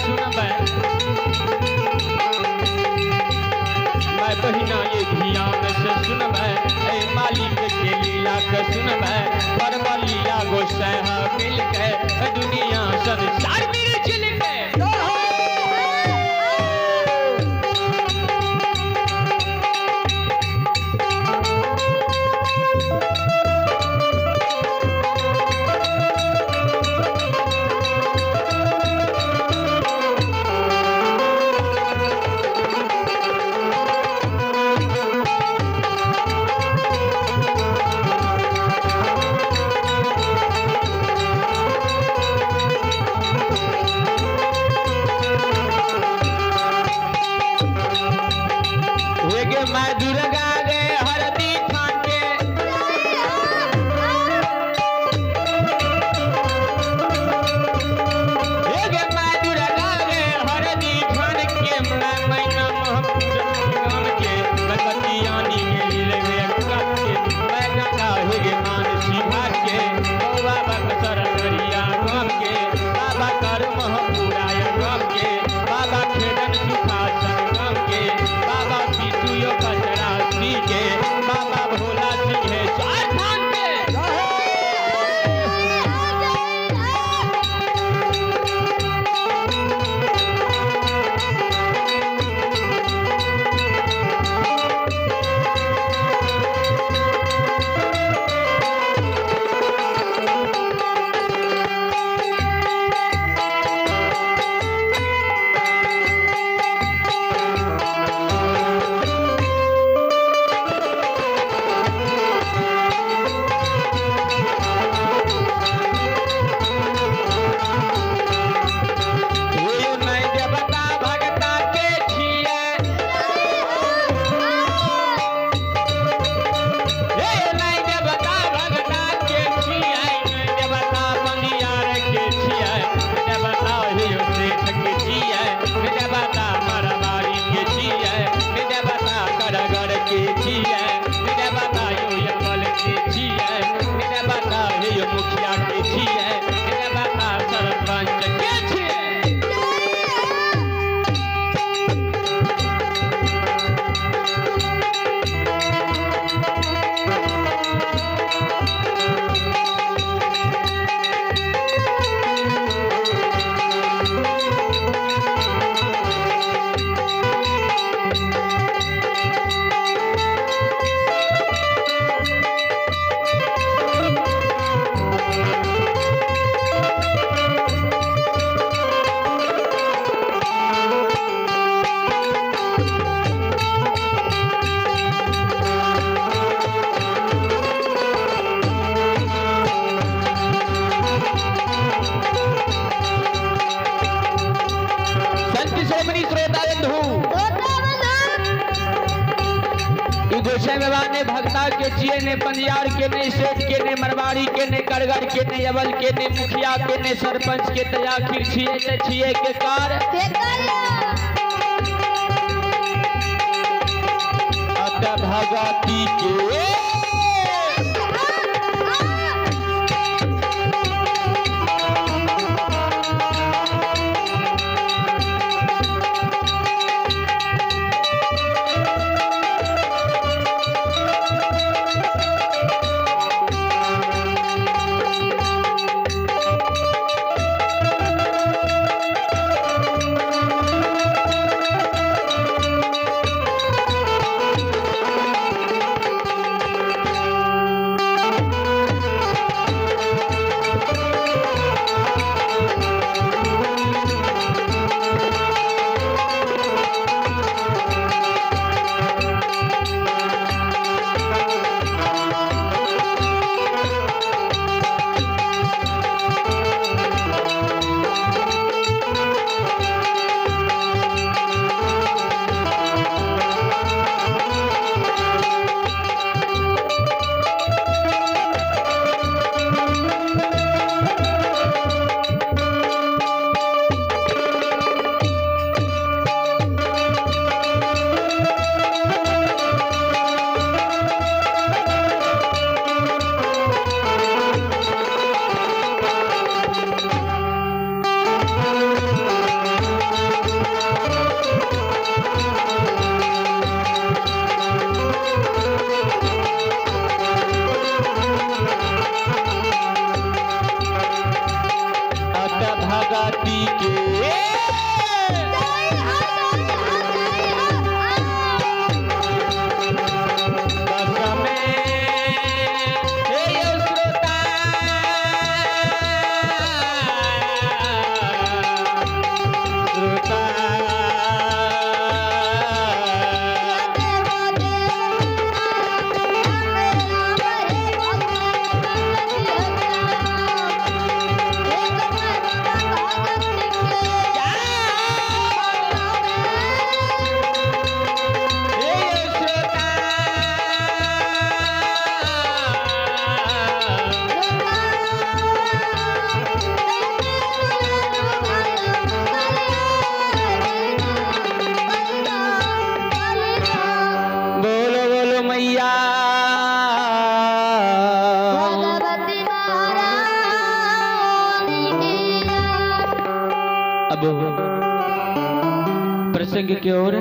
सुनबे, मैं बहिना ये ध्यान से सुनबे, ए मालिक के लीला के सुनबे, परवर लीला गोसाई मिल के दुनिया संसार मिल जुल के। मैं दुर्गा गे हरदी खान के, मैं दुर्गा गे हरदी खान के, मैं मैना महमूद गाम के, मैं कतियानी के लेवे काट के, मैं गंगा हेगे मानसी घाट के, बाबा कसरगरिया गाम के, बाबा कर महपुराय गाम के, बाबा खेदन सुखासन गाम के, बाबा पितुयो कचरा सी के, बाबा भोला सिंह है चार धाम के। मुखिया के छिए, मेरा बाबा सरपंच के छिए। गोसाई बाबा ने भक्ता के छिए ने, पंजियार के ने, सेठ के ने, मरवाड़ी के ने, करगर के ने, अवल के ने, मुखिया के ने, सरपंच के ते आखिर छिए ते छिए के कार अत भगती के प्रसंग की ओर